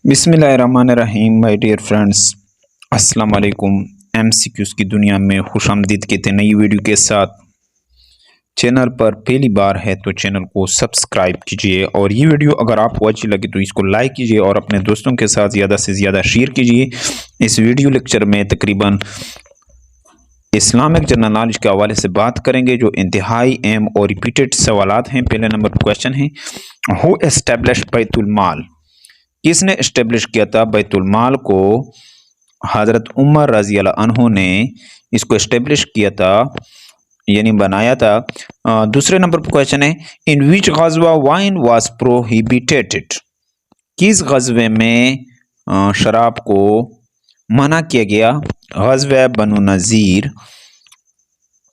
बिस्मिल्लाहिर्रहमानिर्रहीम my dear friends, अस्सलाम वालेकुम। एमसीक्यूज़ की दुनिया में खुशामदीद कहते हैं नई वीडियो के साथ। चैनल पर पहली बार है तो चैनल को सब्सक्राइब कीजिए और ये वीडियो अगर आपको अच्छी लगे तो इसको लाइक कीजिए और अपने दोस्तों के साथ ज़्यादा से ज़्यादा शेयर कीजिए। इस वीडियो लेक्चर में तकरीबन इस्लामिक जनरल नॉलेज के हवाले से बात करेंगे जो इंतहाई अहम और रिपीटेड सवालात हैं। पहले नंबर पर क्वेश्चन है, हु एस्टेब्लिश बैतुल माल? किसने इस्टेब्लिश किया था बैतुल माल को? हज़रत उमर रज़ी अल्लाह अन्हु ने इसको इस्टेब्लिश किया था, यानी बनाया था। दूसरे नंबर पर क्वेश्चन है, in which गज़वा wine was prohibited? किस गज़वे में शराब को मना किया गया? गज़वा बनु नज़ीर।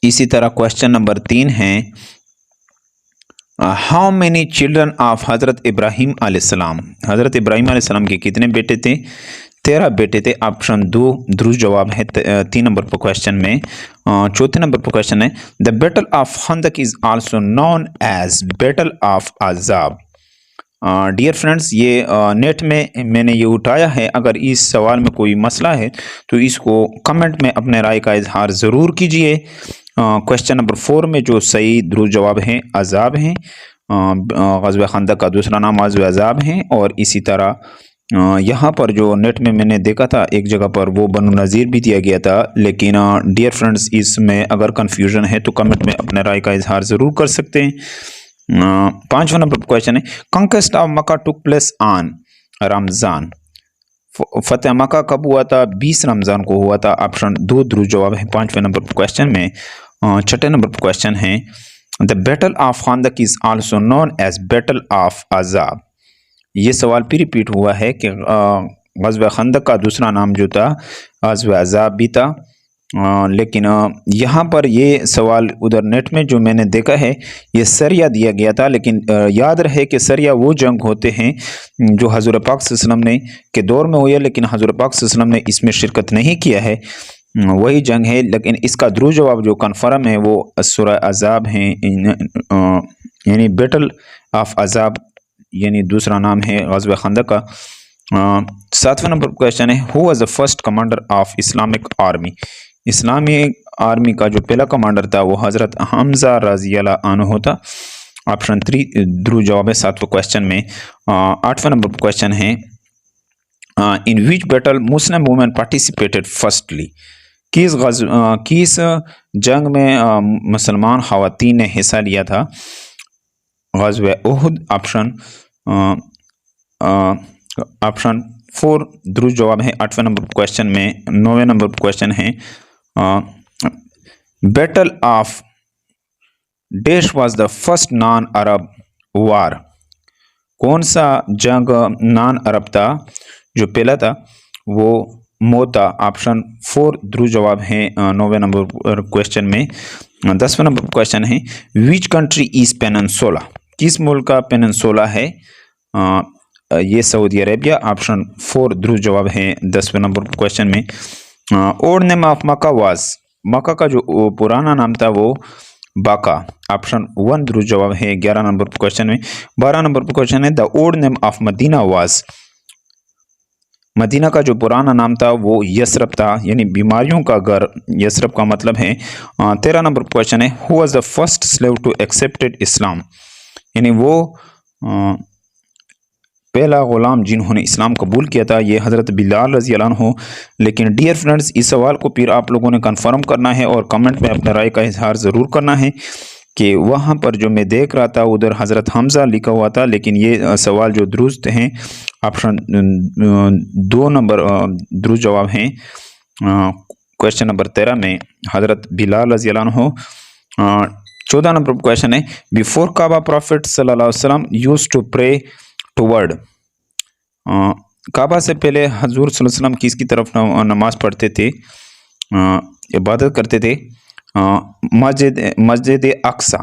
इसी तरह क्वेश्चन नंबर 3 है, हाउ मेनी चिल्ड्रन ऑफ हज़रत इब्राहीम अलैहिस्सलाम? हज़रत इब्राहीम अलैहिस्सलाम के कितने बेटे थे? 13 बेटे थे। ऑप्शन 2 दुरुस्त जवाब है 3 नंबर पर क्वेश्चन में। चौथे नंबर पर क्वेश्चन है, the battle of Khandaq is also known as battle of Ahzab. Dear friends, ये नेट में मैंने ये उठाया है। अगर इस सवाल में कोई मसला है तो इसको कमेंट में अपने राय का इजहार ज़रूर कीजिए। क्वेश्चन नंबर 4 में जो सही दुरुस्त जवाब है अज़ाब हैं। ग़ज़वा खंदक का दूसरा नाम ग़ज़वा अज़ाब है। और इसी तरह यहाँ पर जो नेट में मैंने देखा था एक जगह पर वो बनु नज़ीर भी दिया गया था, लेकिन डियर फ्रेंड्स इसमें अगर कन्फ्यूजन है तो कमेंट में अपने राय का इजहार ज़रूर कर सकते हैं। 5वां नंबर पर क्वेश्चन है, conquest of Mecca took place on Ramzan? फतेह मक्का कब हुआ था? 20 रमज़ान को हुआ था। ऑप्शन 2 दुरुस्त जवाब है 5वें नंबर पर क्वेश्चन में। 6ठे नंबर पर क्वेश्चन है, the battle of Khandaq is also known as battle of Ahzab. ये सवाल फिर रिपीट हुआ है कि ग़ज़वा खंदक का दूसरा नाम जो था ग़ज़वा अज़ाब भी था। लेकिन यहाँ पर ये सवाल उधर नेट में जो मैंने देखा है ये सरिया दिया गया था, लेकिन याद रहे कि सरिया वो जंग होते हैं जो हज़ूर पाक सल्लल्लाहु अलैहि वसल्लम ने के दौर में हुई है, लेकिन हज़ूर पाक सल्लल्लाहु अलैहि वसल्लम ने इसमें शिरकत नहीं किया है, वही जंग है। लेकिन इसका दुरुस्त जवाब जो कन्फर्म है वो सूरह अज़ाब है, यानी बैटल ऑफ अज़ाब, यानी दूसरा नाम है ग़ज़वा खंदक का। 7वें नंबर पर क्वेश्चन है, who was the first commander of Islamic army? Islami army का जो पहला कमांडर था वो हज़रत हमज़ा रज़ी अल्लाह अन्हु था। ऑप्शन 3 दुरुस्त जवाब है 7वें क्वेश्चन में। 8वें नंबर पर क्वेश्चन है, in which battle Muslim women participated firstly? किस जंग में मुसलमान ख़वातीन ने हिस्सा लिया था? ग़ज़वा उहुद। ऑप्शन 4 दुरुस्त जवाब है 8वें नंबर पर क्वेश्चन में। 9वें नंबर पर क्वेश्चन है, battle of dash was the first non Arab war? कौन सा जंग नॉन अरब था जो पहला था? वो मोता। ऑप्शन 4 दुरुस्त जवाब है 9वें नंबर पर क्वेश्चन में। 10वें नंबर पर क्वेश्चन है, विच कंट्री इज पेनिनसुला? किस मुल्क का पेनिनसुला है? ये सऊदी अरेबिया। ऑप्शन 4 दुरुस्त जवाब है 10वें नंबर पर क्वेश्चन में। Old name of Mecca was? Mecca का जो पुराना नाम था वो बाका। ऑप्शन 1 दुरुस्त जवाब है 11 नंबर पर क्वेश्चन में। 12 नंबर पर क्वेश्चन है, the old name of Medina was? Medina का जो पुराना नाम था वो यसरब था, यानी बीमारियों का घर यसरब का मतलब है। 13 नंबर पर क्वेश्चन है, who was the first slave to accepted Islam? यानी वो पहला ग़ुलाम जिन्होंने इस्लाम कबूल किया था, ये हज़रत बिलाल रज़ी अल्लाह अन्हु। लेकिन डियर फ्रेंड्स, इस सवाल को फिर आप लोगों ने कन्फर्म करना है और कमेंट में अपने राय का इजहार ज़रूर करना है कि वहाँ पर जो मैं देख रहा था उधर हज़रत हमज़ा लिखा हुआ था, लेकिन ये सवाल जो दुरुस्त हैं ऑप्शन 2 नंबर दुरुस्त जवाब हैं क्वेश्चन नंबर 13 में हज़रत बिलाल रज़ी अल्लाह अन्हु। 14 नंबर क्वेश्चन है, बिफोर काबा प्रॉफिट सल्लल्लाहु अलैहि वसल्लम यूज्ड टू प्रे टुवर्ड? काबा से पहले हजूर सल्लल्लाहु अलैहि वसल्लम किसकी तरफ नमाज पढ़ते थे, इबादत करते थे? मस्जिद अक्सा।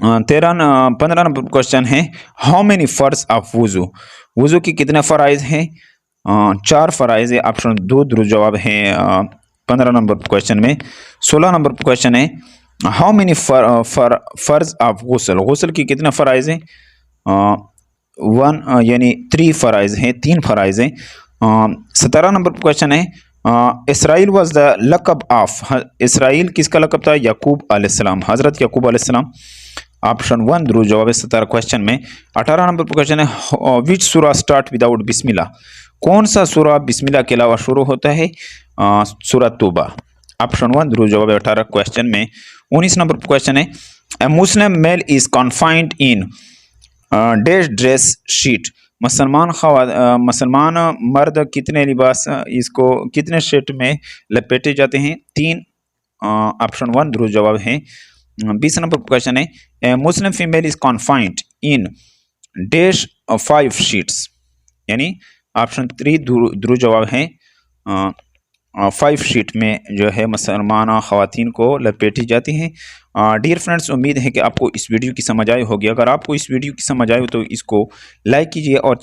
15 नंबर क्वेश्चन है, हाउ मेनी फर्ज ऑफ वुजू? वुजू की कितने फ़राइज़ हैं? 4 फ़राइज़ है। ऑप्शन 2 दुरुस्त जवाब है 15 नंबर क्वेश्चन में। 16 नंबर क्वेश्चन है, हाउ मेनी फर्ज ऑफ गुस्ल? गुस्ल की कितने फ़राइज़ हैं? यानी 3 फ़राइज़ हैं, 3 फ़राइज़ हैं। 17 नंबर पर क्वेश्चन है, इसराइल वॉज द लकब ऑफ, इसराइल किसका लकब था? याकूब अलैहिस्सलाम, हज़रत याकूब अलैहिस्सलाम। ऑप्शन 1 दुरुस्त जवाब है 17 क्वेश्चन में। 18 नंबर पर क्वेश्चन है, विच सूरा स्टार्ट विदाउट बिस्मिल्लाह, कौन सा सूरा बिस्मिल्लाह के अलावा शुरू होता है? सूरा तौबा। ऑप्शन 1 दुरुस्त जवाब है 18 क्वेश्चन में। 19 नंबर पर क्वेश्चन है, a Muslim male is confined in dash dress sheet, मुसलमान मर्द कितने लिबास इसको कितने शीट में लपेटे जाते हैं? 3। ऑप्शन 1 दुरुस्त जवाब है। 20 नंबर क्वेश्चन है, a Muslim female is confined in dash 5 sheets, यानी ऑप्शन 3 दुरुस्त जवाब है। 5 शीट में जो है मुसलमान ख़वातीन को लपेटी जाती हैं। डियर फ्रेंड्स, उम्मीद है कि आपको इस वीडियो की समझ आई होगी। अगर आपको इस वीडियो की समझ आई हो तो इसको लाइक कीजिए और